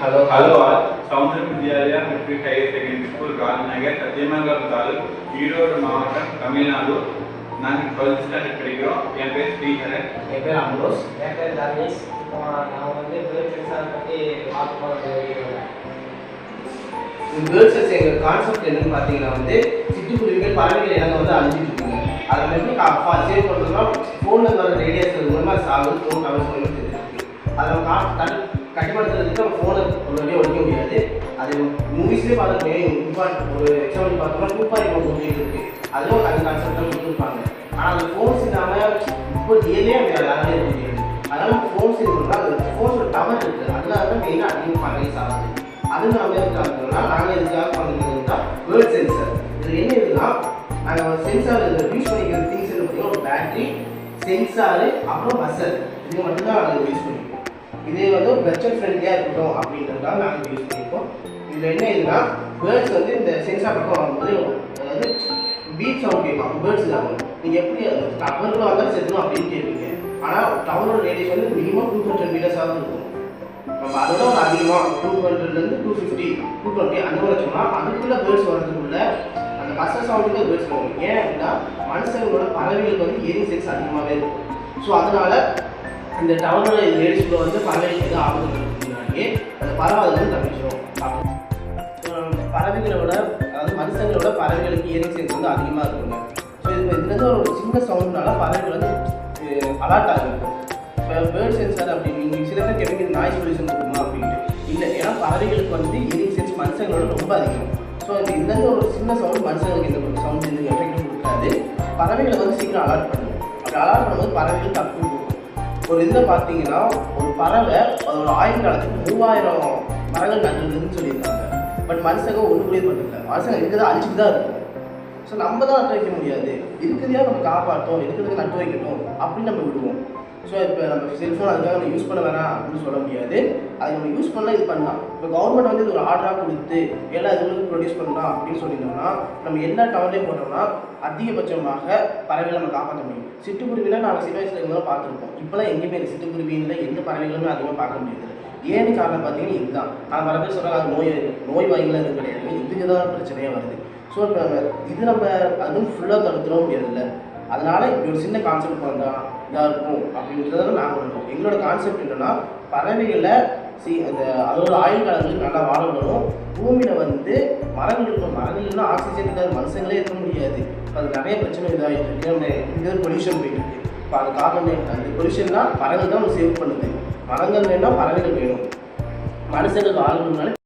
Hello all. Sound Vidyalaya Matric Higher Secondary School, Rajanagar, Satyamangala Taluk, Erode Mavatam, Tamil Nadu. நான் 12th standard படிக்கிறோம். என் பேர் ஸ்ரீஹரன். என் பேர் அம்ரோஸ். என் பேர் தர்னேஷ். நான் வந்து பேர்ட் சென்சார் பற்றி பார்க்க போகிறேன். பேர்ட் சென்சார் எங்கள் கான்செப்ட் என்னன்னு பார்த்தீங்கன்னா வந்து சிட்டுக்குருவிகள் பறவைகள் இனங்கள் வந்து அழிஞ்சிட்டு இருக்குங்க. அதை வந்து சேவ் பண்ணுறதுனா ஃபோனில் வர ரேடியேஷன் மூலமாக சாகுது ஃபோன் டவர்ஸ் மூலமாக தெரிஞ்சிருக்கு. அதை நம்ம கட்டுப்படுத்துறதுக்கு நம்ம ஃபோனை ஒரு வழியாக ஒழிக்க முடியாது. அது மூவிஸ்லேயே பார்க்க முடியும். ஒரு எக்ஸாம்பிள் பார்த்தோம்னா 2.1 மூவி இருக்குது. அதுவும் அந்த கான்செப்டாக கொடுத்துருப்பாங்க. ஆனால் அந்த ஃபோன்ஸ் இல்லாமல் இப்போ ரியலே யாருமே இருக்க முடியாது. அதனால் ஃபோன்ஸ் இருக்குன்னா அந்த ஃபோன்ஸோட டவர் இருக்குது. அதனால தான் மெயினாக அதிகம் பறவைஸ் ஆகுது. அது நம்ம இருக்காங்கன்னா நாங்கள் இதுக்காக பண்ணுறது தான் பேர்ட் சென்சார். இது என்ன இருக்குன்னா நாங்கள் சென்சார் யூஸ் பண்ணிக்கிற திங்ஸ் பார்த்தீங்கன்னா ஒரு பேட்டரி, சென்சாரு, அப்புறம் பஸ்ஸர், இது மட்டும்தான் நாங்கள் யூஸ் பண்ணியிருக்கோம். இதே வந்து ஒரு பட்ஜெட் ஃப்ரெண்ட்லியாக இருக்கட்டும் அப்படின்றதுக்காக நாங்கள் யூஸ் பண்ணியிருக்கோம். இதில் என்ன இதுன்னா பேர்ட்ஸ் வந்து இந்த சென்சார் பக்கம் வரும்போது அதாவது பீட் சவுண்ட் கேட்கும். பேர்ட்ஸ் ஆகும். நீங்கள் எப்படி டவருக்கு வந்தால் செத்துணும் அப்படின்னு கேட்பீங்க. ஆனால் டவரோட ரேடியேஷன் வந்து மினிமம் 200 மீட்டர்ஸாக இருக்கும். நம்ம அதோட ஒரு அதிகமாக 200லேருந்து 250, 220 அந்த மாதிரி வச்சோம்னா அதுக்குள்ளே பேர்ட்ஸ் வரதுக்குள்ள அந்த பஸ்ஸர் சவுண்டுக்கு பேர்ட்ஸ் வரும். ஏன் அப்படின்னா மனுஷங்களோட பறவைகளுக்கு வந்து இயரிங் சென்ஸ் அதிகமாகவே இருக்கும். ஸோ அதனால இந்த டவரோட ரேடியேஷனில் வந்து பறவைகளுக்கு எதுவும் ஆபத்து முன்னாடியே அந்த பறவை அதை வந்து தப்பிச்சிடும். பறவைகளோட அதாவது மனுஷங்களோட பறவைகளுக்கு இயரிங் சென்ஸ் வந்து அதிகமாக இருக்குங்க. ஸோ இதுலேருந்து ஒரு சின்ன சவுண்ட்னால பறவைகள் வந்து அலர்ட் ஆகிருக்கும். இப்போ பேர்ட் சென்சார் அப்படின்னு நீங்கள் சில பேர் கேட்பீங்க நாய்ஸ் பொல்யூஷன் இருக்குமா அப்படின்ட்டு. இல்லை, ஏன்னா பறவைகளுக்கு வந்து இயரிங் சென்ஸ் மனுஷங்களோட ரொம்ப அதிகம். ஸோ இதுலேருந்து ஒரு சின்ன சவுண்ட் மனுஷங்களுக்கு எந்த சவுண்ட் எந்த எஃபெக்டும் கொடுக்காது. பறவைகளை வந்து சீக்கிரம் அலர்ட் பண்ணும். அப்படி அலர்ட் பண்ணும்போது பறவைகள் தப்பு போகும். ஒரு இதில் பார்த்தீங்கன்னா ஒரு பறவை அதோட ஆயுள் காலத்துக்கு 3000 மரங்கள் நட்டுறதுன்னு சொல்லியிருக்காங்க. பட் மனுஷங்க ஒன்று கூட பண்ணுறதில்ல. மனுஷங்க இருக்கிறத அழிச்சிட்டு தான் இருக்கும். ஸோ நம்ம தான் நட்டு வைக்க முடியாது. இருக்கிறதையாக நம்ம காப்பாற்றோம், இருக்கிறதுக்கு நட்டு வைக்கணும் அப்படின்னு நம்ம விடுவோம். ஸோ இப்போ நம்ம செல்ஃபோன் அதுக்காக நம்ம யூஸ் பண்ண வேணாம் அப்படின்னு சொல்ல முடியாது. அதை நம்ம யூஸ் பண்ணலாம், இது பண்ணலாம். இப்போ கவர்மெண்ட் வந்து இது ஒரு ஆர்டராக கொடுத்து எல்லா இதுகளுக்கும் ப்ரொடியூஸ் பண்ணலாம் அப்படின்னு சொல்லியிருந்தோம்னா நம்ம எல்லா டவர்லேயும் போட்டோம்னா அதிகபட்சமாக பறவைகளை நம்ம காப்பாற்ற முடியும். சிட்டுக்குருவிலாம் நாங்கள் சின்ன வயசில் இருந்தாலும் பார்த்துருப்போம். இப்போலாம் எங்கேயுமே சிட்டுக்குருவியில் எந்த பறவைகளுமே அதிகமாக பார்க்க முடியாது. ஏன்னு காரணம் பார்த்தீங்கன்னா இதுதான். நான் பல பேர் சொல்கிறாங்க அது நோய் வாயிலாம் எதுவும் கிடையாது. இதுக்கு தான் பிரச்சனையாக வருது. ஸோ இப்போ நம்ம அதுவும் ஃபுல்லாக தடுத்துடவும் முடியாதுல்ல. அதனால் இப்படி ஒரு சின்ன கான்செப்ட் வந்தால் இதாக இருக்கும் அப்படின்றத நாங்கள் பண்ணுவோம். எங்களோட கான்செப்ட் என்னென்னா பறவைகளை அந்த அதோட ஆயுள் காலங்களுக்கு நல்லா வாழ விடணும். பூமியில் வந்து மரங்கள் இருக்கும். மரங்கள்லாம் ஆக்சிஜன் இருக்காது, மனுஷங்களே இருக்க முடியாது. இப்போ அது நிறைய பிரச்சனை இதாகிட்டு இருக்கு. நம்ம இது பொல்யூஷன் போயிட்டு இருக்கு. இப்போ அது காரணம் அந்த பொல்யூஷன்னா மரங்கள் தான் சேவ் பண்ணுது. மரங்கள் வேணும்னா பறவைகள் வேணும். மனுஷங்களுக்கு வாழணும்னால